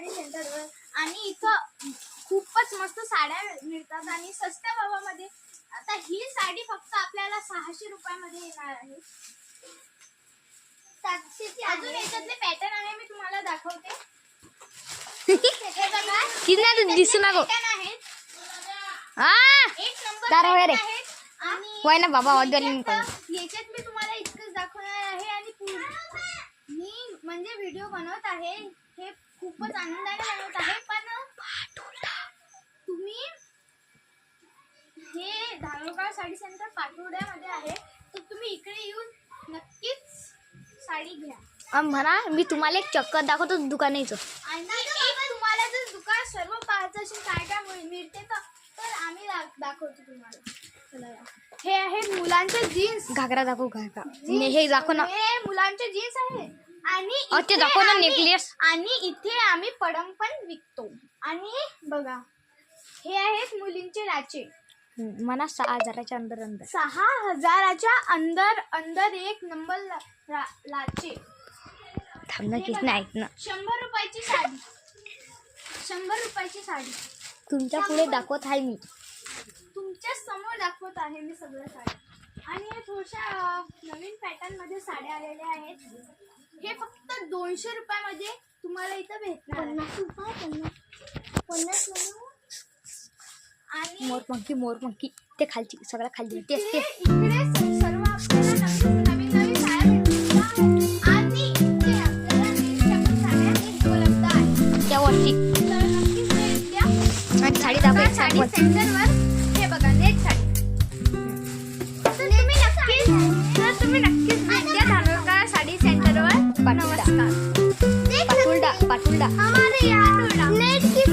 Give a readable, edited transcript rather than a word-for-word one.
साडी सेंटरवर. आणि इथं खूपच मस्त साड्या मिळतात आणि सस्त्या भावामध्ये. आता ही साडी फक्त आपल्याला 600 रुपयामध्ये येणार आहे. 700ची. अजून याच्यातले पॅटर्न आहे, मी तुम्हाला दाखवते. किती दिसू नको. एक नंबर वगैरे आहेत. आणि वय ना बाबा याच्यात मी तुम्हाला इतकंच दाखवणार आहे. आणि मी म्हणजे व्हिडिओ बनवत आहे, हे खूपच आनंदाने बनवत आहे. पण तुम्ही हे धारोगाव साडी सेंटर पाटोड्यामध्ये आहे, तर तुम्ही इकडे येऊन नक्कीच साडी घ्या. म्हणा मी तुम्हाला एक चक्कर दाखवतो दुकानाचं. आणि एक तुम्हाला जर दुकान सर्व पाहायचं असेल काय काय मिळते तर आम्ही दाखवतो तुम्हाला. हे आहे मुलांचे जीन्स. घागरा दाखव घागरा. हे दाखव ना. हे मुलांचे जीन्स आहे. आणि ते दाखव ना नेकलेस. आणि इथे आम्ही पडम पण विकतो. आणि बघा हे आहेत मुलींचे लाचे. म्हणा 6000च्या अंदर 6000च्या अंदर एक नंबर लाचे. थांब ना किती नाही ना. 100 रुपयाची साडी. 100 रुपयाची साडी तुमच्या पुढे दाखवत आहे मी. तुमच्या समोर दाखवत आहे मी सगळ्या साड्या. आणि हे थोड्याशा नवीन पॅटर्न मध्ये साड्या आलेल्या आहेत. हे फक्त 200 रुपयामध्ये तुम्हाला इथं भेटणार. 50 आणि मोरपंखी ते खालची सगळ्या खाली तेच ते. इकडे सर्व आपल्याला नवीन साड्या भेटतात. आणि इथे आपल्याला नवीन साड्या उपलब्ध आहेत. त्या वरती तर नक्कीच भेट द्या. आणि साडी दाखव. साडी सेंटरवर हे बघा नेट साडी. तर तुम्ही नक्कीच भेट द्या धारोगाव साडी सेंटरवर. नमस्कार. पाटुलडा हमारे यहाँ नेट की